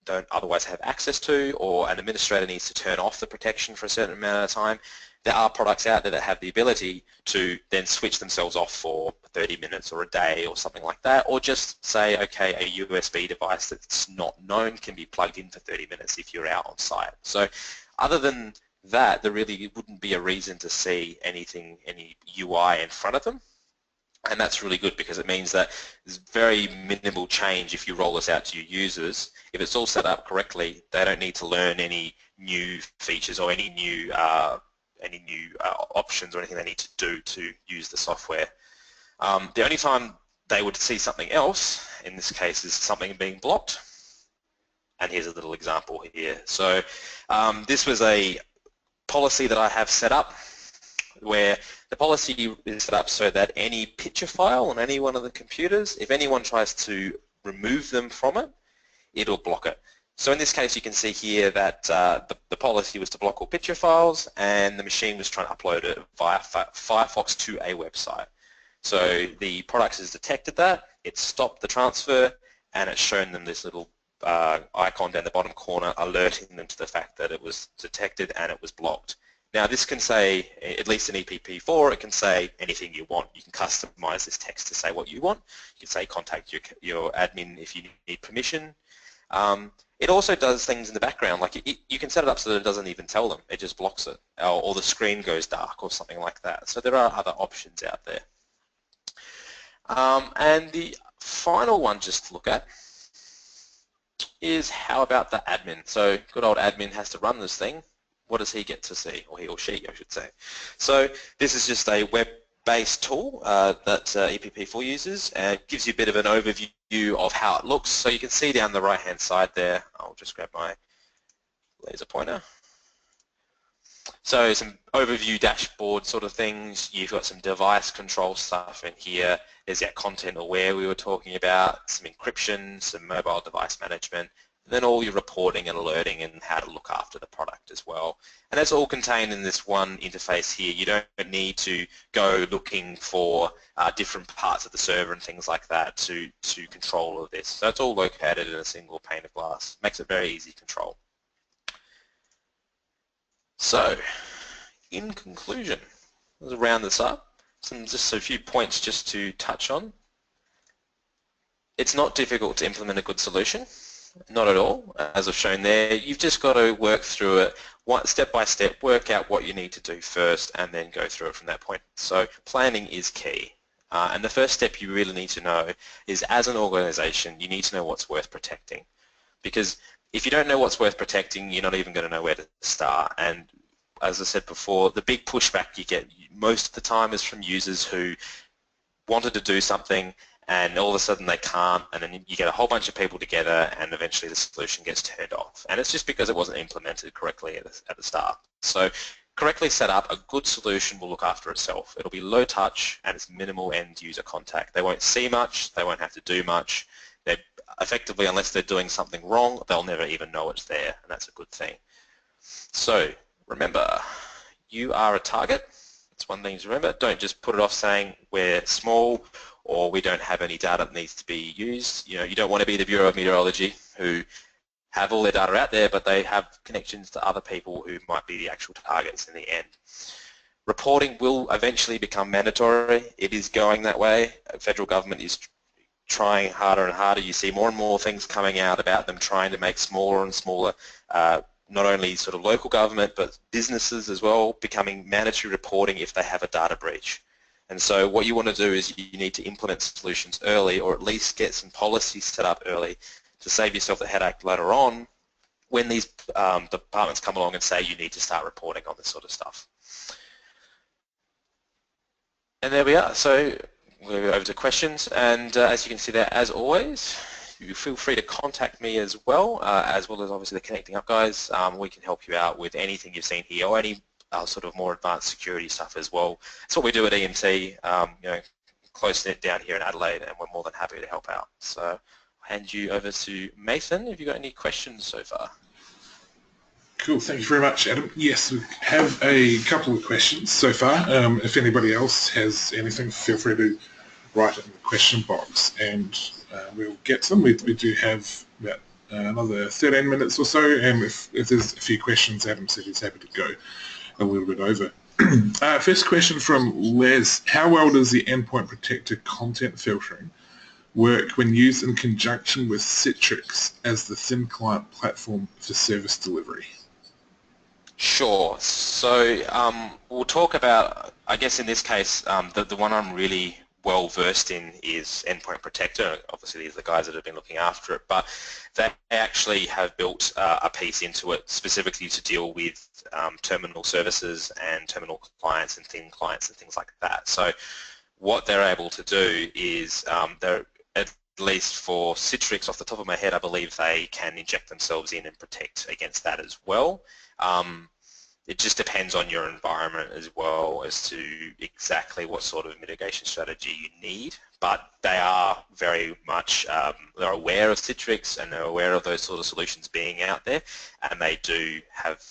don't otherwise have access to, or an administrator needs to turn off the protection for a certain amount of time, there are products out there that have the ability to then switch themselves off for 30 minutes or a day or something like that, or just say, okay, a USB device that's not known can be plugged in for 30 minutes if you're out on site. So other than that, there really wouldn't be a reason to see anything, any UI in front of them. And that's really good because it means that there's very minimal change if you roll this out to your users. If it's all set up correctly, they don't need to learn any new features or any new options or anything they need to do to use the software. The only time they would see something else, in this case, is something being blocked. And here's a little example here. So this was a policy that I have set up where the policy is set up so that any picture file on any one of the computers, if anyone tries to remove them from it, it'll block it. So in this case, you can see here that the policy was to block all picture files, and the machine was trying to upload it via Firefox to a website. So the product has detected that, it stopped the transfer, and it's shown them this little icon down the bottom corner alerting them to the fact that it was detected and it was blocked. Now this can say, at least in EPP4, it can say anything you want. You can customize this text to say what you want. You can say contact your admin if you need permission. It also does things in the background, like you can set it up so that it doesn't even tell them, it just blocks it, or the screen goes dark or something like that. So there are other options out there. And the final one just to look at is how about the admin? So good old admin has to run this thing. What does he get to see, or he or she, I should say? So this is just a web-based tool that EPP4 uses, and it gives you a bit of an overview of how it looks. So you can see down the right-hand side there, I'll just grab my laser pointer. So some overview dashboard sort of things. You've got some device control stuff in here. There's that content aware we were talking about, some encryption, some mobile device management, and then all your reporting and alerting and how to look after the product as well. And that's all contained in this one interface here. You don't need to go looking for different parts of the server and things like that to control all of this. So it's all located in a single pane of glass. Makes it very easy to control. So, in conclusion, let's round this up. Just a few points just to touch on. It's not difficult to implement a good solution, not at all. As I've shown there, you've just got to work through it step by step, work out what you need to do first, and then go through it from that point. So planning is key. And the first step you really need to know is, as an organization, you need to know what's worth protecting. Because if you don't know what's worth protecting, you're not even going to know where to start. And as I said before, the big pushback you get most of the time is from users who wanted to do something and all of a sudden they can't, and then you get a whole bunch of people together and eventually the solution gets turned off. And it's just because it wasn't implemented correctly at the start. So correctly set up, a good solution will look after itself. It'll be low touch and it's minimal end user contact. They won't see much, they won't have to do much. They're effectively, unless they're doing something wrong, they'll never even know it's there, and that's a good thing. So remember, you are a target. That's one thing to remember. Don't just put it off saying we're small or we don't have any data that needs to be used. You know, you don't want to be the Bureau of Meteorology who have all their data out there, but they have connections to other people who might be the actual targets in the end. Reporting will eventually become mandatory. It is going that way. The federal government is trying harder and harder. You see more and more things coming out about them trying to make smaller and smaller, not only sort of local government, but businesses as well, becoming mandatory reporting if they have a data breach. And so what you want to do is you need to implement solutions early, or at least get some policies set up early to save yourself the headache later on when these departments come along and say you need to start reporting on this sort of stuff. And there we are. So we'll go over to questions, and as you can see there, as always, you feel free to contact me as well as obviously the Connecting Up guys. We can help you out with anything you've seen here or any sort of more advanced security stuff as well. That's what we do at EMT, you know, close knit down here in Adelaide, and we're more than happy to help out. So I'll hand you over to Mason. Have you got any questions so far? Cool, thank you very much, Adam. Yes, we have a couple of questions so far. If anybody else has anything, feel free to write it in the question box and we'll get to them. We do have about another 13 minutes or so, and if there's a few questions, Adam said he's happy to go a little bit over. First question from Les. How well does the Endpoint Protector content filtering work when used in conjunction with Citrix as the thin client platform for service delivery? Sure. So we'll talk about, I guess in this case, the one I'm really well versed in is Endpoint Protector. Obviously these are the guys that have been looking after it, but they actually have built a piece into it specifically to deal with terminal services and terminal clients and thin clients and things like that. So what they're able to do is they're, at least for Citrix, off the top of my head, I believe they can inject themselves in and protect against that as well. It just depends on your environment as well as to exactly what sort of mitigation strategy you need, but they are very much, they're aware of Citrix and they're aware of those sort of solutions being out there, and they do have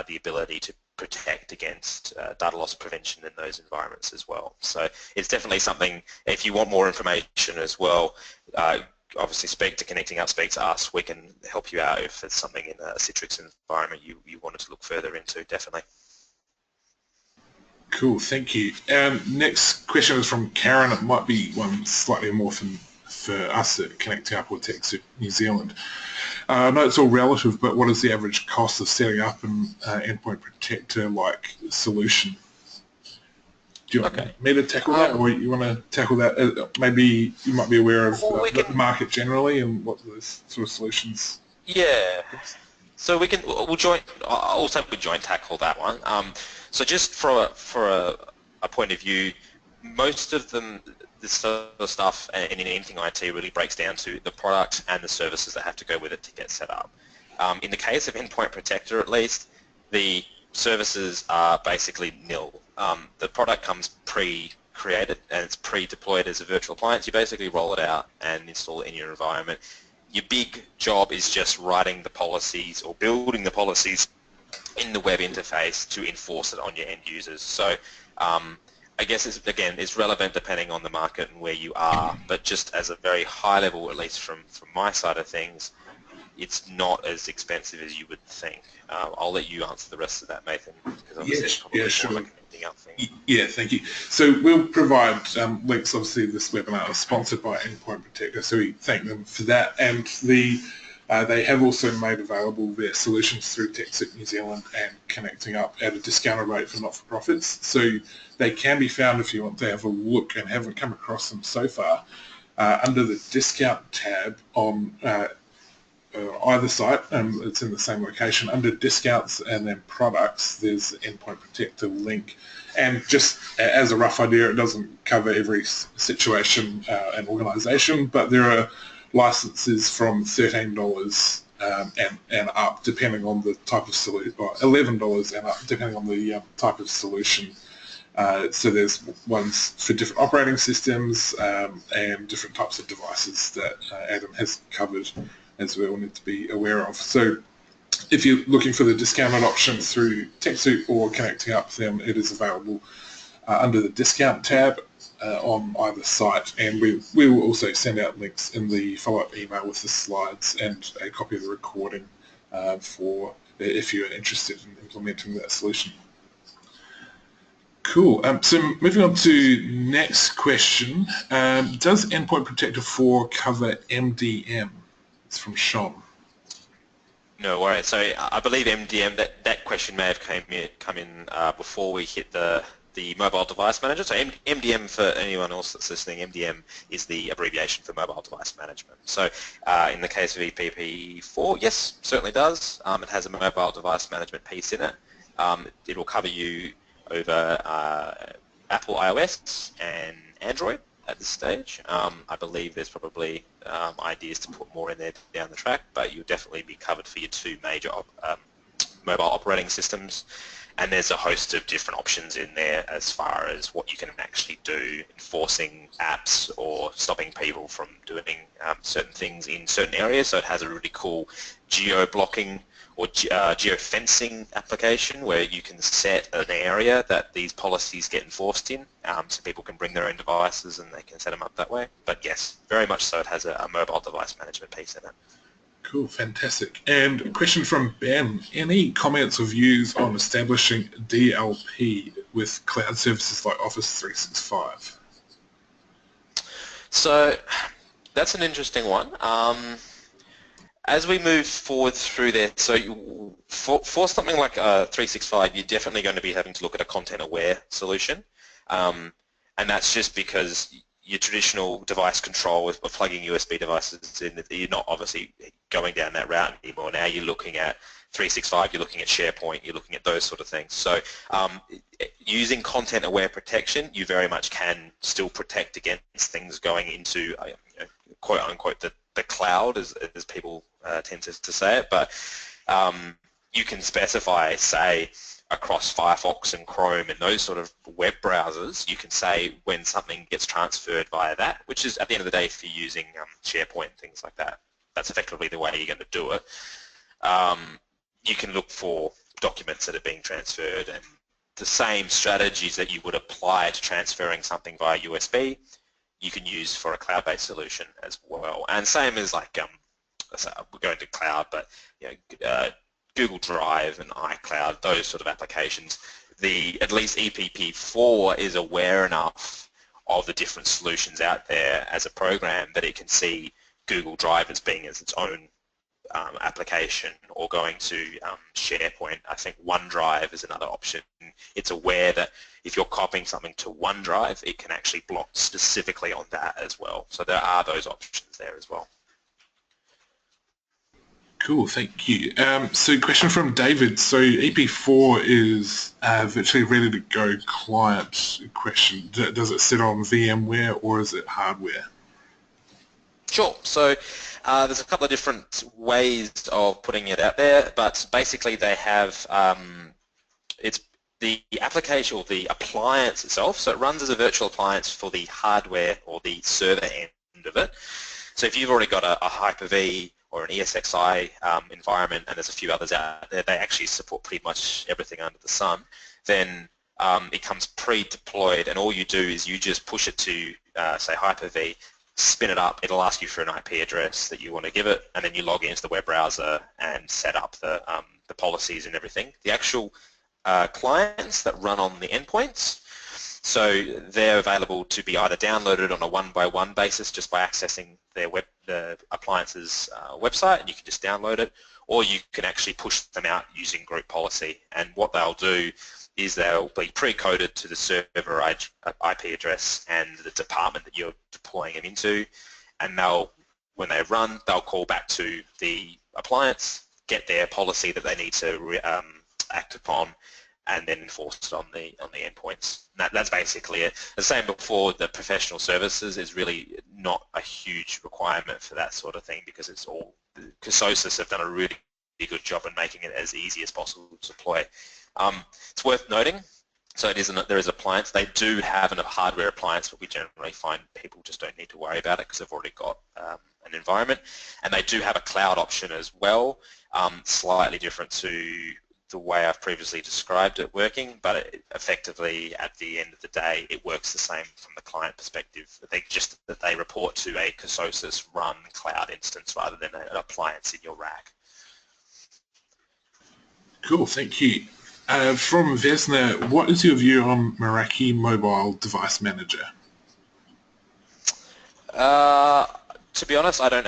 the ability to protect against data loss prevention in those environments as well. So it's definitely something, if you want more information as well, obviously speak to Connecting Up, speak to us. We can help you out if it's something in a Citrix environment you wanted to look further into, definitely. Cool, thank you. Next question is from Karen. It might be one slightly more for us at Connecting Up or TechSoup New Zealand. I know it's all relative, but what is the average cost of setting up an Endpoint Protector like solution? Do you want me to tackle that, or you want to tackle that? Maybe you might be aware of the market generally and what those sort of solutions. Yeah. So we'll joint. I'll say we joint tackle that one. So just for a point of view, most of them, this sort of stuff, and in anything IT really breaks down to the product and the services that have to go with it to get set up. In the case of Endpoint Protector, at least, the services are basically nil. The product comes pre-created and it's pre-deployed as a virtual appliance. You basically roll it out and install it in your environment. Your big job is just writing the policies or building the policies in the web interface to enforce it on your end users. So I guess it's relevant depending on the market and where you are, but just as a very high level, at least from my side of things, it's not as expensive as you would think. I'll let you answer the rest of that, Nathan, because obviously it's probably sure. more like anything else thing. Yeah, thank you. So we'll provide links. Obviously, this webinar is sponsored by Endpoint Protector, so we thank them for that. And they have also made available their solutions through TechSoup New Zealand and Connecting Up at a discounted rate for not-for-profits. So they can be found if you want to have a look and haven't come across them so far under the discount tab on either site. It's in the same location. Under discounts and then products, there's the Endpoint Protector link. And just as a rough idea, it doesn't cover every situation and organisation, but there are licenses from $13 and up, depending on the type of solution, or $11 and up, depending on the type of solution. So there's ones for different operating systems and different types of devices that Adam has covered as we all need to be aware of. So if you're looking for the discounted option through TechSoup or Connecting Up, then it is available under the discount tab on either site, and we will also send out links in the follow-up email with the slides and a copy of the recording for if you're interested in implementing that solution. Cool. So moving on to next question. Does Endpoint Protector 4 cover MDM? It's from Sean. No worries. So I believe MDM, that question may have come in before we hit the mobile device manager. So MDM, for anyone else that's listening, MDM is the abbreviation for mobile device management. So in the case of EPP4, yes, certainly does. It has a mobile device management piece in it. It will cover you over Apple iOS and Android at this stage. I believe there's probably ideas to put more in there down the track, but you'll definitely be covered for your two major mobile operating systems. And there's a host of different options in there as far as what you can actually do, enforcing apps or stopping people from doing certain things in certain areas. So it has a really cool geo-blocking or geo-fencing application where you can set an area that these policies get enforced in, so people can bring their own devices and they can set them up that way. But yes, very much so, it has a mobile device management piece in it. Cool, fantastic. And a question from Ben. Any comments or views on establishing DLP with cloud services like Office 365? So that's an interesting one. As we move forward through there, so for something like 365, you're definitely going to be having to look at a content-aware solution, and that's just because your traditional device control of plugging USB devices in, you're not obviously going down that route anymore. Now you're looking at 365, you're looking at SharePoint, you're looking at those sort of things. So using content-aware protection, you very much can still protect against things going into quote-unquote the cloud, as people tend to say it, but you can specify, say, across Firefox and Chrome and those sort of web browsers, you can say when something gets transferred via that, which is at the end of the day if you're using SharePoint and things like that. That's effectively the way you're going to do it. You can look for documents that are being transferred, and the same strategies that you would apply to transferring something via USB, you can use for a cloud-based solution as well. And same as like, we're going to cloud, but Google Drive and iCloud, those sort of applications, at least EPP4 is aware enough of the different solutions out there as a program that it can see Google Drive as being its own application, or going to SharePoint. I think OneDrive is another option. It's aware that if you're copying something to OneDrive, it can actually block specifically on that as well. So there are those options there as well. Cool, thank you. So question from David. So EP4 is virtually ready to go client question. Does it sit on VMware or is it hardware? Sure. So there's a couple of different ways of putting it out there, but basically they have, it's the application or the appliance itself, so it runs as a virtual appliance for the hardware or the server end of it. So if you've already got a Hyper-V or an ESXi environment, and there's a few others out there, they actually support pretty much everything under the sun, then it comes pre-deployed, and all you do is you just push it to, say, Hyper-V, spin it up, it'll ask you for an IP address that you want to give it, and then you log into the web browser and set up the policies and everything. The actual clients that run on the endpoints, so they're available to be either downloaded on a one-by-one basis just by accessing the appliance's website, and you can just download it, or you can actually push them out using group policy. And what they'll do is they'll be pre-coded to the server IP address and the department that you're deploying them into, and when they run, they'll call back to the appliance, get their policy that they need to act upon, and then enforce it on the endpoints. And that's basically it. As I was saying before, the professional services is really not a huge requirement for that sort of thing, because it's all, Casosis have done a really good job in making it as easy as possible to deploy. It's worth noting, so there is appliance. They do have a hardware appliance, but we generally find people just don't need to worry about it because they've already got an environment. And they do have a cloud option as well, slightly different to the way I've previously described it working, but effectively at the end of the day it works the same from the client perspective. They report to a Casosis run cloud instance rather than an appliance in your rack. Cool, thank you. From Vesna, what is your view on Meraki Mobile Device Manager? To be honest, I'm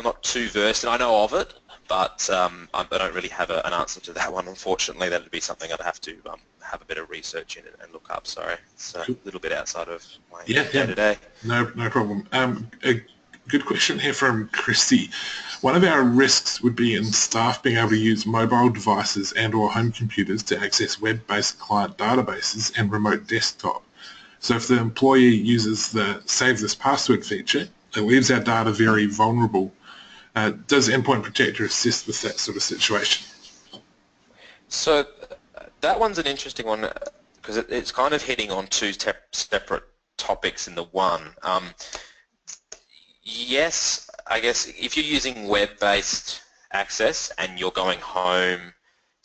not too versed, and I know of it, but I don't really have an answer to that one, unfortunately. That would be something I'd have to have a bit of research in and look up. Sorry, it's a little bit outside of my day-to-day. No problem. A good question here from Christy. One of our risks would be in staff being able to use mobile devices and or home computers to access web-based client databases and remote desktop. So if the employee uses the Save This Password feature, it leaves our data very vulnerable. Does Endpoint Protector assist with that sort of situation? So that one's an interesting one because it's kind of hitting on two separate topics in the one. Yes, I guess if you're using web-based access and you're going home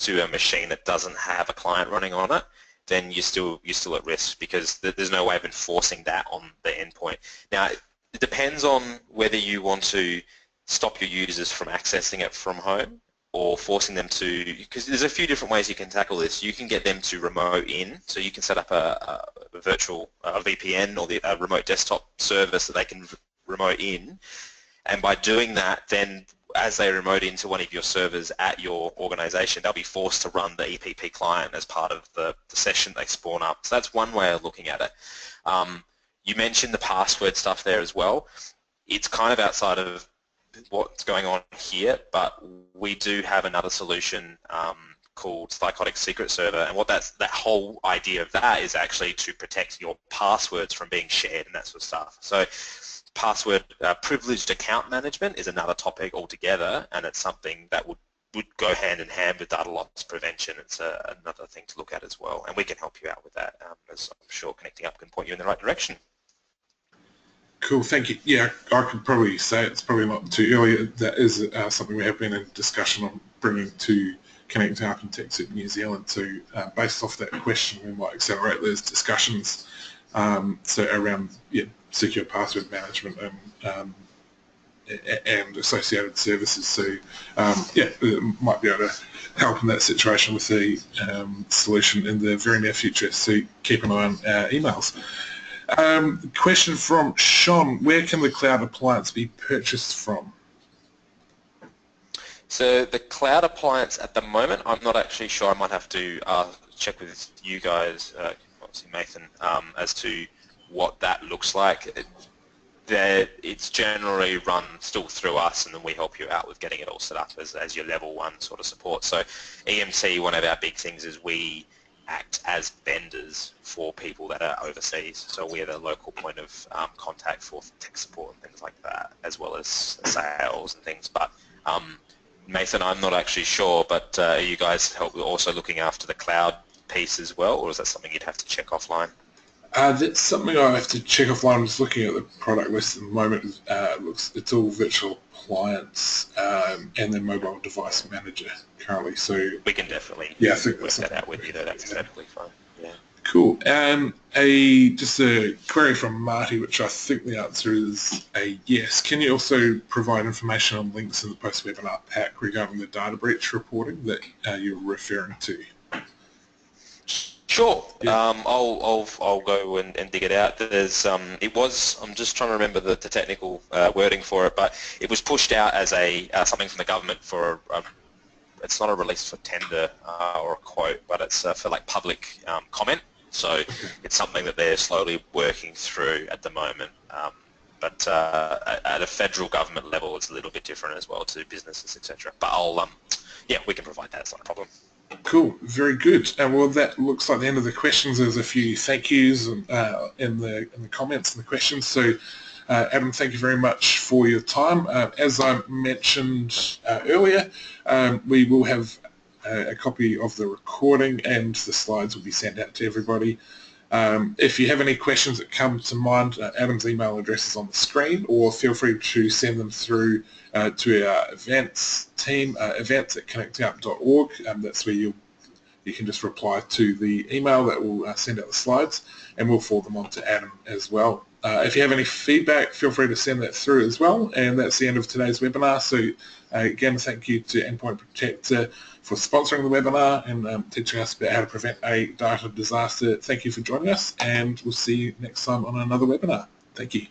to a machine that doesn't have a client running on it, then you're still at risk because there's no way of enforcing that on the endpoint. Now, it depends on whether you want to stop your users from accessing it from home, or forcing them to, because there's a few different ways you can tackle this. You can get them to remote in, so you can set up a virtual VPN or a remote desktop service that they can remote in, and by doing that, then as they remote into one of your servers at your organization, they'll be forced to run the EPP client as part of the session they spawn up. So that's one way of looking at it. You mentioned the password stuff there as well. It's kind of outside of what's going on here, but we do have another solution called Psychotic Secret Server, and what that whole idea of that is actually to protect your passwords from being shared and that sort of stuff. So password privileged account management is another topic altogether, and it's something that would go hand in hand with data loss prevention. It's another thing to look at as well, and we can help you out with that, as I'm sure Connecting Up can point you in the right direction. Cool, thank you. Yeah, I could probably say it's probably not too early. That is something we have been in discussion on bringing to Connecting Up and TechSoup New Zealand. So based off that question, we might accelerate those discussions. So around secure password management and associated services. So it might be able to help in that situation with the solution in the very near future. So keep an eye on our emails. Question from Sean: where can the cloud appliance be purchased from? So the cloud appliance at the moment, I'm not actually sure. I might have to check with you guys, obviously Nathan, as to what that looks like. It's generally run still through us, and then we help you out with getting it all set up as your level 1 sort of support. So EMT, one of our big things is we act as vendors for people that are overseas. So we're the local point of contact for tech support and things like that, as well as sales and things. But Nathan, I'm not actually sure, but are you guys also looking after the cloud piece as well, or is that something you'd have to check offline? That's something I have to check offline. I'm just looking at the product list at the moment. It's all virtual appliance and then mobile device manager currently. So we can definitely work that out with you, though. That's perfectly fine. Yeah. Cool. Just a query from Marty, which I think the answer is a yes. Can you also provide information on links in the post-webinar pack regarding the data breach reporting that you're referring to? Sure. Yeah. I'll go and dig it out. There's I'm just trying to remember the technical wording for it, but it was pushed out as something from the government for it's not a release for tender or a quote, but it's for like public comment. So it's something that they're slowly working through at the moment. But at a federal government level, it's a little bit different as well to businesses, etc. But we can provide that. It's not a problem. Cool, very good. And well, that looks like the end of the questions. There's a few thank yous in the comments and the questions. So, Adam, thank you very much for your time. As I mentioned earlier, we will have a copy of the recording and the slides will be sent out to everybody. If you have any questions that come to mind, Adam's email address is on the screen, or feel free to send them through to our events team, events@connectingup.org. That's where you can just reply to the email that will send out the slides, and we'll forward them on to Adam as well. If you have any feedback, feel free to send that through as well. And that's the end of today's webinar. So again, thank you to Endpoint Protector for sponsoring the webinar and teaching us about how to prevent a data disaster. Thank you for joining us, and we'll see you next time on another webinar. Thank you.